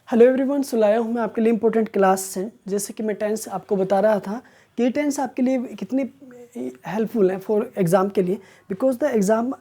Hello everyone, सुलाया हूँ मैं आपके लिए इंपॉर्टेंट क्लास से। जैसे कि मैं टेंस आपको बता रहा था कि ये टेंस आपके लिए कितनी हेल्पफुल है फॉर एग्ज़ाम के लिए, because the exam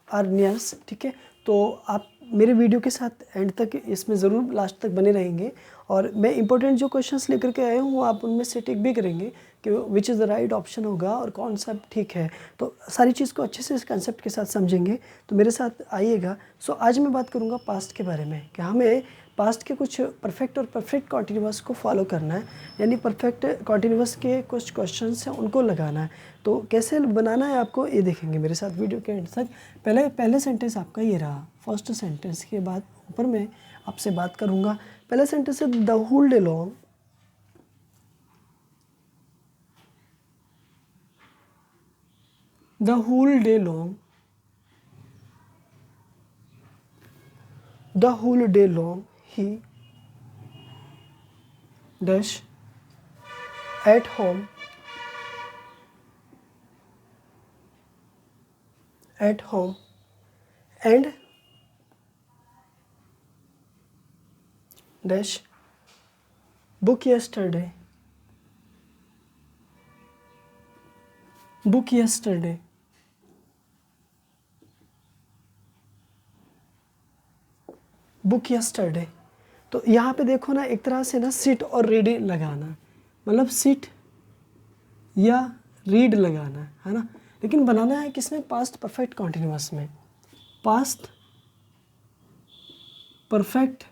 are nears. ठीक है, तो आप मेरे वीडियो के साथ एंड तक इसमें ज़रूर लास्ट तक बने रहेंगे और मैं इंपॉर्टेंट जो क्वेश्चंस लेकर के आया हूँ आप उनमें से टिक भी करेंगे कि which is the right option होगा और कौन सा ठीक है। तो सारी चीज़ को अच्छे से इस कंसेप्ट के साथ समझेंगे, तो मेरे साथ आइएगा। सो आज मैं बात करूँगा पास्ट के बारे में कि हमें पास्ट के कुछ परफेक्ट और परफेक्ट कॉन्टिन्यूअस को फॉलो करना है, यानी परफेक्ट कॉन्टिन्यूअस के कुछ क्वेश्चंस हैं उनको लगाना है। तो कैसे बनाना है आपको ये देखेंगे मेरे साथ वीडियो के एंड तक। पहले सेंटेंस आपका ये रहा, फर्स्ट सेंटेंस के बाद ऊपर मैं आपसे बात करूँगा। पहला सेंटेंस है the whole day long, the whole day long, the whole day long he dash at home and dash book yesterday तो यहाँ पे देखो ना, एक तरह से ना सिट और रीड लगाना, मतलब सिट या रीड लगाना है ना, लेकिन बनाना है किसमें? पास्ट परफेक्ट कॉन्टिन्यूअस में। पास्ट परफेक्ट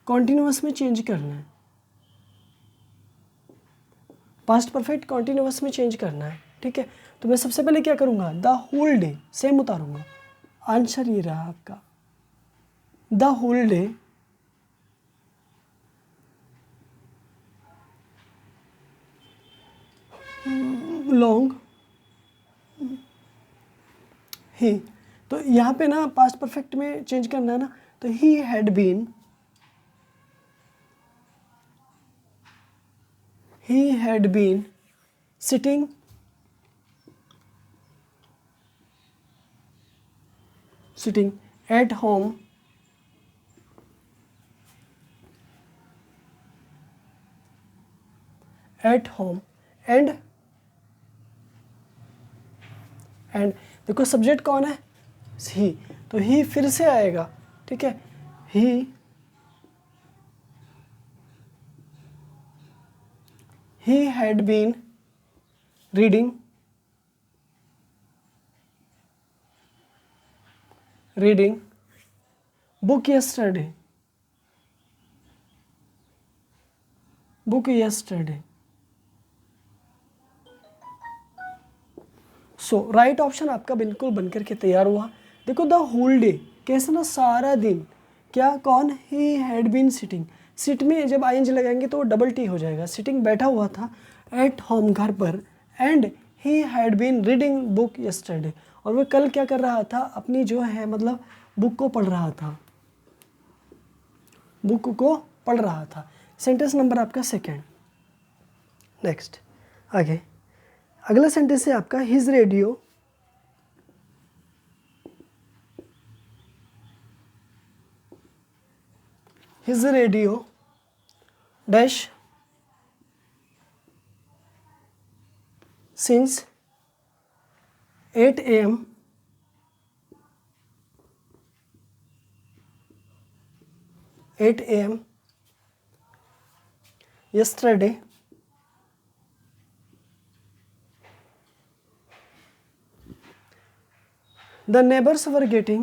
कॉन्टिन्यूअस में चेंज करना है, पास्ट परफेक्ट कॉन्टिन्यूअस में चेंज करना है। ठीक है, तो मैं सबसे पहले क्या करूँगा? द होल डे सेम उतारूँगा। आंसर ये रहा आपका, द होल डे लॉन्ग ही। तो यहाँ पे ना पास्ट परफेक्ट में चेंज करना है ना, तो he had been, sitting at home and देखो सब्जेक्ट कौन है? ही, तो ही फिर से आएगा। ठीक है, he had been reading book yesterday so right option आपका बिल्कुल बनकर के तैयार हुआ। देखो द होल डे कैसे ना, सारा दिन। क्या कौन? He had been sitting, sit में जब आईएनजी लगाएंगे तो वो डबल टी हो जाएगा। सिटिंग बैठा हुआ था एट होम घर पर, and he had been reading book yesterday, और वह कल क्या कर रहा था? अपनी जो है मतलब बुक को पढ़ रहा था। सेंटेंस नंबर आपका सेकेंड। नेक्स्ट आगे अगला सेंटेंस है आपका his radio dash since 8 a.m. yesterday the neighbors were getting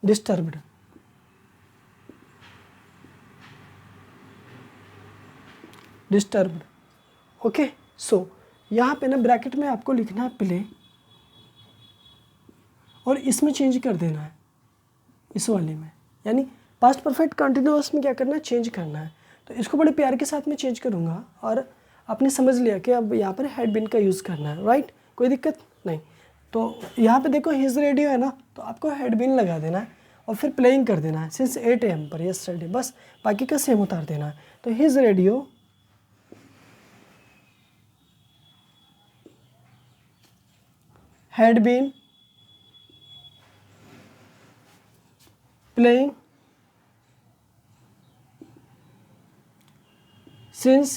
disturbed। Okay, so यहाँ पे ना ब्रैकेट में आपको लिखना है प्ले, और इसमें चेंज कर देना है इस वाले में, यानी पास्ट परफेक्ट कंटिन्यूअस में क्या करना है? चेंज करना है। तो इसको बड़े प्यार के साथ में चेंज करूँगा, और आपने समझ लिया कि अब यहाँ पर हैड बीन का यूज़ करना है। राइट, कोई दिक्कत नहीं। तो यहाँ पे देखो हिज रेडियो है ना, तो आपको हैड बीन लगा देना है और फिर प्लेइंग कर देना है सिंस 8 AM पर यस्टरडे, बस बाकी का सेम उतार देना है। तो his radio had been playing since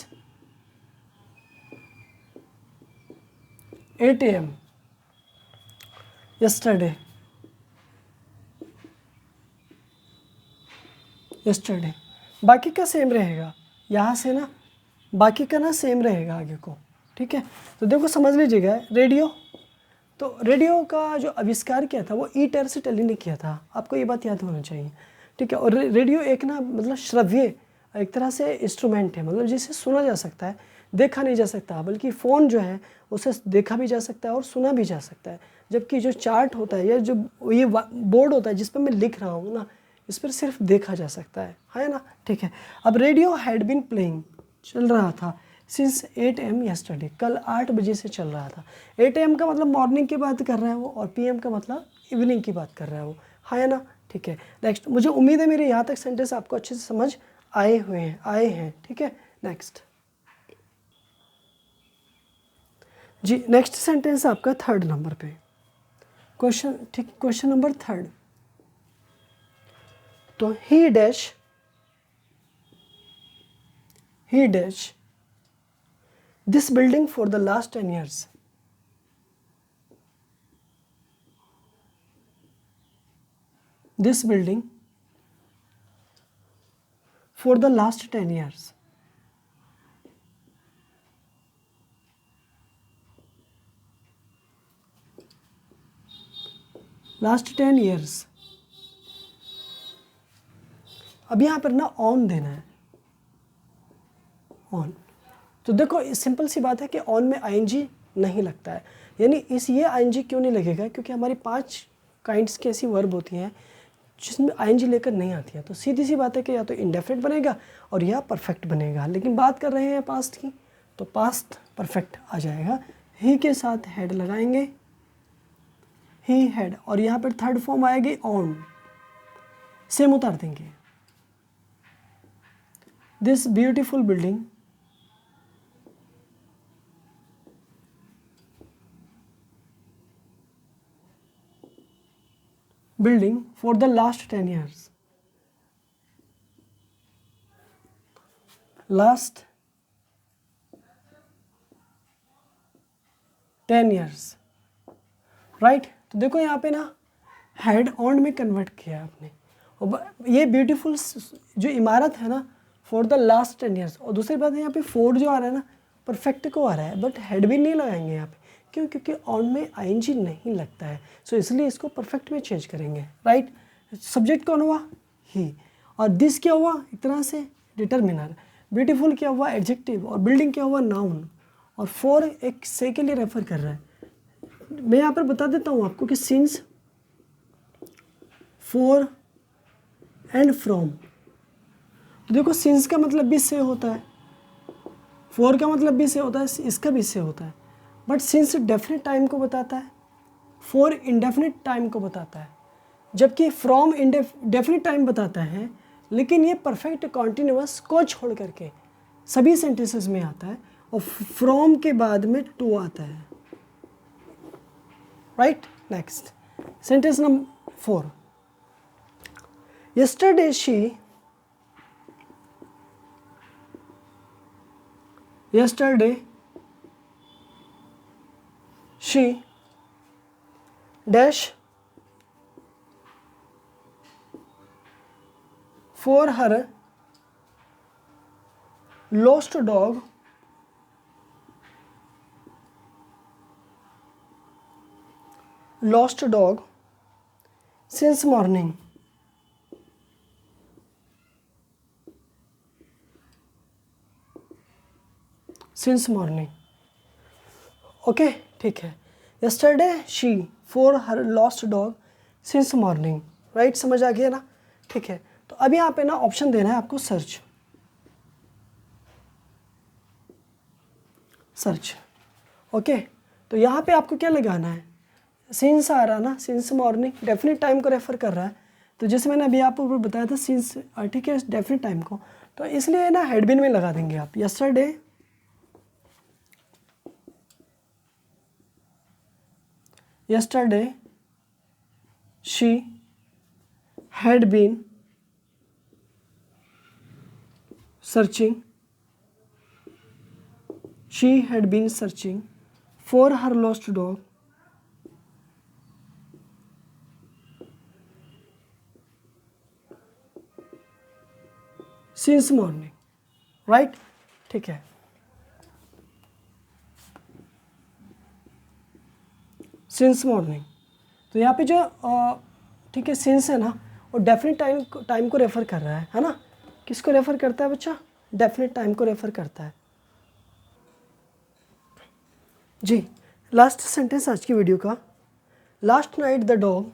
8 AM yesterday बाकी का सेम रहेगा यहाँ से ना, बाकी का ना सेम रहेगा आगे को, ठीक है। तो देखो समझ लीजिएगा, रेडियो, तो रेडियो का जो आविष्कार किया था वो ई टेरेस्ट्रियल ने किया था, आपको ये बात याद होना चाहिए, ठीक है। और रेडियो एक ना मतलब श्रव्य एक तरह से इंस्ट्रूमेंट है, मतलब जिसे सुना जा सकता है, देखा नहीं जा सकता, बल्कि फ़ोन जो है उसे देखा भी जा सकता है और सुना भी जा सकता है। जबकि जो चार्ट होता है या जो ये बोर्ड होता है जिस पर मैं लिख रहा हूँ ना, इस पर सिर्फ देखा जा सकता है ना, ठीक है। अब रेडियो हैड बीन प्लेइंग चल रहा था सिंस 8 AM यस्टरडे, कल 8 बजे से चल रहा था। 8 AM का मतलब मॉर्निंग की बात कर रहा है वो, और PM का मतलब इवनिंग की बात कर रहा है वो, है ना, ठीक है। नेक्स्ट, मुझे उम्मीद है मेरे यहाँ तक सेंटेंस आपको अच्छे से समझ आए हैं, ठीक है। नेक्स्ट जी, नेक्स्ट सेंटेंस आपका 3rd नंबर पे क्वेश्चन, ठीक, क्वेश्चन नंबर 3rd। तो ही dash this building for the last 10 years। This building for the last 10 years। Last 10 years। अब यहाँ पर ना ऑन देना है, ऑन। तो देखो सिंपल सी बात है कि ऑन में आईएनजी नहीं लगता है, यानी ये आईएनजी क्यों नहीं लगेगा, क्योंकि हमारी 5 काइंड्स की ऐसी वर्ब होती हैं जिसमें आईएनजी लेकर नहीं आती है। तो सीधी सी बात है कि या तो इंडेफिनिट बनेगा और या परफेक्ट बनेगा, लेकिन बात कर रहे हैं पास्ट की, तो पास्ट परफेक्ट आ जाएगा। ही के साथ हेड लगाएंगे, ही हैड, और यहाँ पर 3rd फॉर्म आएगी ऑन, सेम उतार देंगे। This beautiful building for the last 10 years। last 10 years, right. तो देखो यहाँ पे ना हेड ऑन में कन्वर्ट किया आपने, और ये ब्यूटीफुल जो इमारत है ना फॉर द लास्ट 10 years, और दूसरी बात है यहाँ पे फोर जो आ रहा है ना परफेक्ट को आ रहा है, बट हेड भी नहीं लगाएंगे यहाँ पे, क्यों, क्योंकि ऑन में आईएनजी नहीं लगता है, सो इसलिए इसको परफेक्ट में चेंज करेंगे, राइट। सब्जेक्ट कौन हुआ, ही, और दिस क्या हुआ एक तरह से डिटर्मिनर, ब्यूटीफुल क्या हुआ एडजेक्टिव, और बिल्डिंग क्या हुआ नाउन, और फॉर एक से के लिए रेफर कर रहा है। मैं यहाँ पर बता देता हूँ आपको कि सिंस, फॉर एंड फ्रॉम। तो देखो सिंस का मतलब भी से होता है, फॉर का मतलब भी से होता है, इसका भी से होता है, बट सिंस डेफिनेट टाइम को बताता है, फॉर इंडेफिनिट टाइम को बताता है, जबकि फ्रॉम डेफिनिट टाइम बताता है, लेकिन ये परफेक्ट कॉन्टिन्यूअस को छोड़ करके सभी सेंटेंसेस में आता है, और फ्रॉम के बाद में टू आता है, right. Next sentence number 4। yesterday she dash for her lost dog since morning। Since morning, okay, ठीक है। yesterday she for her lost dog since morning, right, समझ आ गया ना, ठीक है। तो अब यहाँ पे ना ऑप्शन देना है आपको सर्च, ओके। तो यहाँ पे आपको क्या लगाना है, सिंस आ रहा ना, सिंस मॉर्निंग डेफिनेट टाइम को रेफर कर रहा है, तो जैसे मैंने अभी आपको ऊपर बताया था सिंस, ठीक है, डेफिनेट टाइम को, तो इसलिए ना हैड बीन में लगा देंगे आप। Yesterday she had been searching, she had been searching for her lost dog since morning, right? ठीक है, since morning, तो यहाँ पे जो ठीक है since है ना, वो डेफिनेट टाइम को रेफर कर रहा है ना? किसको रेफर करता है बच्चा? डेफिनेट टाइम को रेफर करता है जी। लास्ट सेंटेंस आज की वीडियो का, last night the dog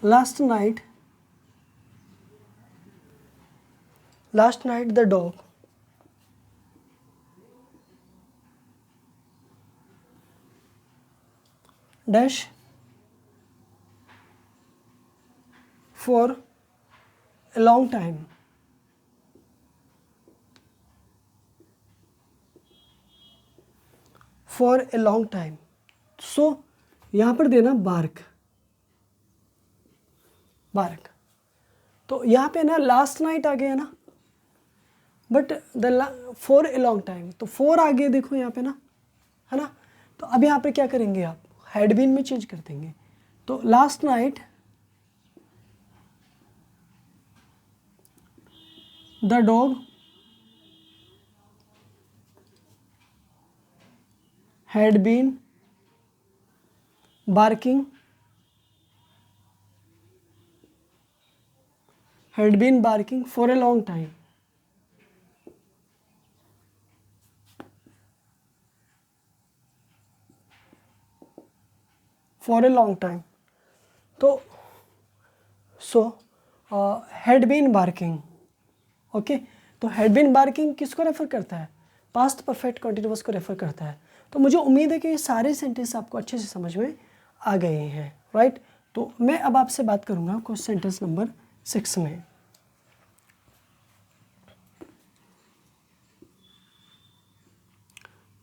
last night the dog dash for a long time सो यहाँ पर देना बार्क, तो यहाँ पे ना लास्ट नाइट आ गया ना, but for a long time, तो फॉर आ गया देखो यहाँ पे ना, है ना? तो अब यहाँ पे क्या करेंगे आप, हैड बीन में चेंज कर देंगे, तो last night the dog had been barking for a long time, तो हैड बीन बार्किंग, ओके, तो हैड बीन बार्किंग किसको रेफर करता है? पास्ट परफेक्ट कंटिन्यूअस को रेफर करता है। तो मुझे उम्मीद है कि ये सारे सेंटेंस आपको अच्छे से समझ में आ गए हैं, राइट? तो मैं अब आपसे बात करूंगा क्वेश्चन सेंटेंस नंबर 6 में।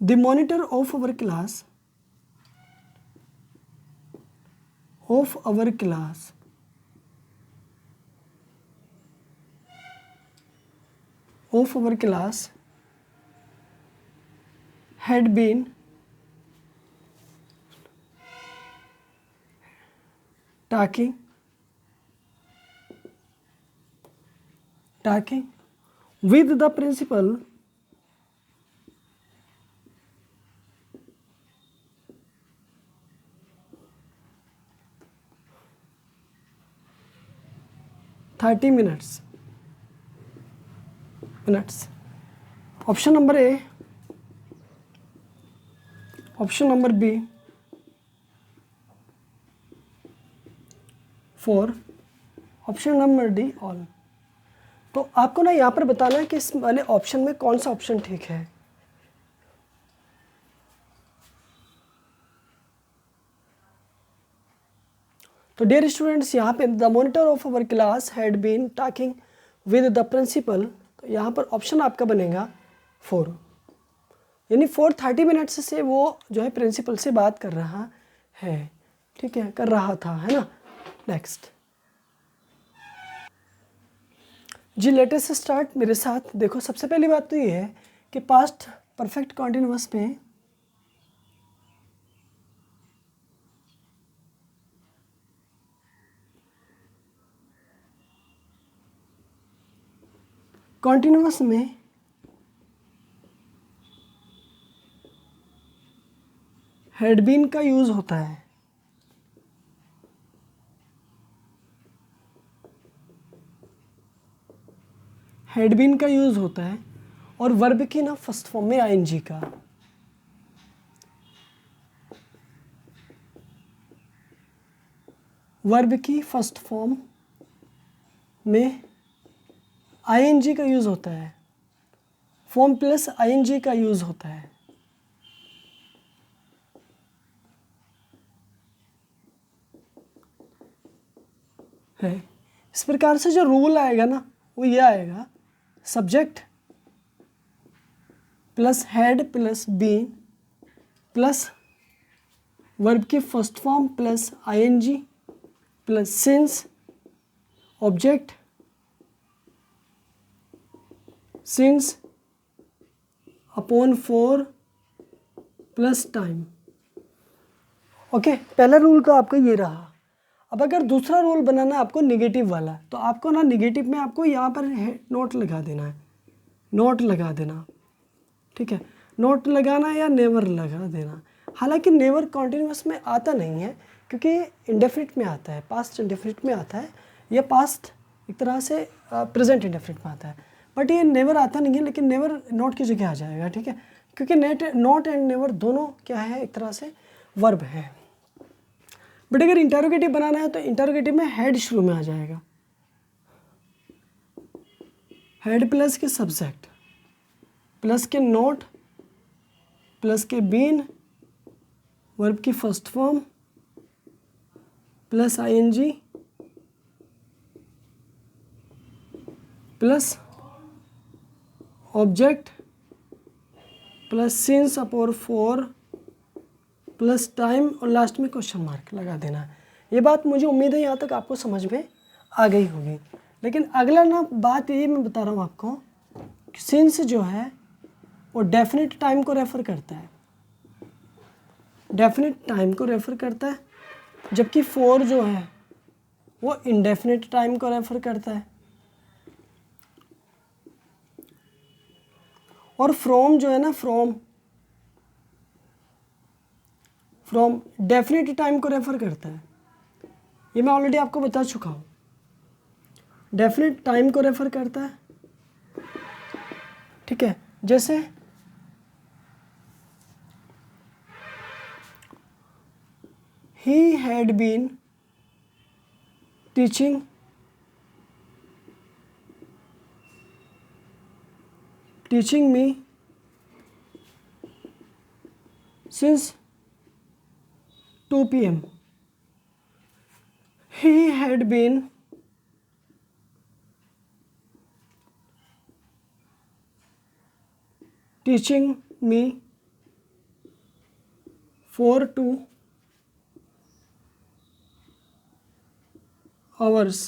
The monitor of our class had been talking with the principal minutes. Option number A, option number B, 4, option number D all. तो आपको ना यहाँ पर बताना है कि इस वाले ऑप्शन में कौन सा ऑप्शन ठीक है। तो डियर स्टूडेंट्स, यहाँ पे the monitor of our class had been talking with the principal, तो यहाँ पर ऑप्शन आपका बनेगा 4, यानी 4:30 मिनट्स से वो जो है प्रिंसिपल से बात कर रहा है, ठीक है, कर रहा था, है ना? नेक्स्ट जी, लेटेस्ट स्टार्ट मेरे साथ। देखो, सबसे पहली बात तो ये है कि पास्ट परफेक्ट कॉन्टिन्यूअस में हैड बीन का यूज होता है। हैड बीन का यूज होता है और वर्ब की ना फर्स्ट फॉर्म में आईएनजी का। वर्ब की फर्स्ट फॉर्म में आईएनजी का यूज होता है फॉर्म प्लस आईएनजी का यूज़ होता है। इस प्रकार से जो रूल आएगा ना वो ये आएगा, subject plus had plus been plus verb की first form plus ING plus since object since upon 4 plus time. Okay, पहला रूल तो आपका ये रहा। अब अगर दूसरा रूल बनाना आपको निगेटिव वाला, तो आपको ना निगेटिव में आपको यहाँ पर नोट लगा देना है, नोट लगा देना, ठीक है, नोट लगाना या नेवर लगा देना। हालांकि नेवर कॉन्टिन्यूस में आता नहीं है क्योंकि इंडेफिनिट में आता है, पास्ट इंडेफिनिट में आता है, या पास्ट एक तरह से प्रेजेंट इंडेफिनिट में आता है, बट ये नेवर आता नहीं है, लेकिन नेवर नोट की जगह आ जाएगा, ठीक है, क्योंकि नोट एंड नेवर दोनों क्या है, एक तरह से वर्ब है। बट अगर इंटरोगेटिव बनाना है तो इंटरोगेटिव में हेड शुरू में आ जाएगा, हेड प्लस के सब्जेक्ट प्लस के नोट प्लस के बीन वर्ब की first form plus ING plus object plus since upon 4 plus time और लास्ट में क्वेश्चन मार्क लगा देना है। ये बात मुझे उम्मीद है यहाँ तक आपको समझ में आ गई होगी। लेकिन अगला ना बात ये मैं बता रहा हूँ आपको, सिंस जो है वो डेफिनेट टाइम को रेफ़र करता है, डेफिनेट टाइम को रेफ़र करता है, जबकि 4 जो है वो इंडेफिनेट टाइम को रेफ़र करता है, और फ्रॉम जो है ना, फ्रॉम डेफिनेट टाइम को रेफ़र करता है। ये मैं ऑलरेडी आपको बता चुका हूँ, डेफिनेट टाइम को रेफ़र करता है, ठीक है। जैसे he had been teaching me since 2 p.m. He had been teaching me for 2 hours.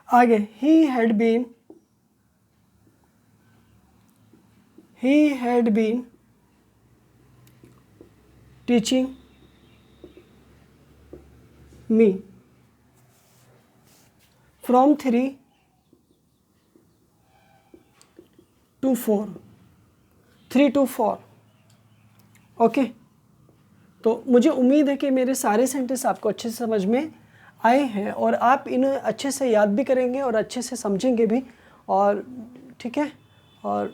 आगे he had been teaching me from 3 to 4, 3 to 4। Okay, तो मुझे उम्मीद है कि मेरे सारे सेंटेंस आपको अच्छे से समझ में आए हैं और आप इन्हें अच्छे से याद भी करेंगे और अच्छे से समझेंगे भी, और ठीक है, और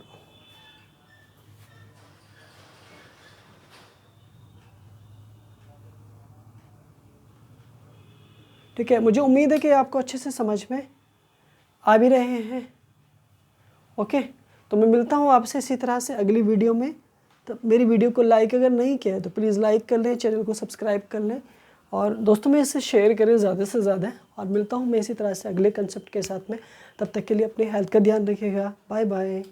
ठीक है, मुझे उम्मीद है कि आपको अच्छे से समझ में आ भी रहे हैं। ओके, तो मैं मिलता हूँ आपसे इसी तरह से अगली वीडियो में। तो मेरी वीडियो को लाइक अगर नहीं किया है तो प्लीज़ लाइक कर लें, चैनल को सब्सक्राइब कर लें और दोस्तों में इसे शेयर करें ज़्यादा से ज़्यादा। और मिलता हूँ मैं इसी तरह से अगले कंसेप्ट के साथ में, तब तक के लिए अपनी हेल्थ का ध्यान रखिएगा। Bye bye.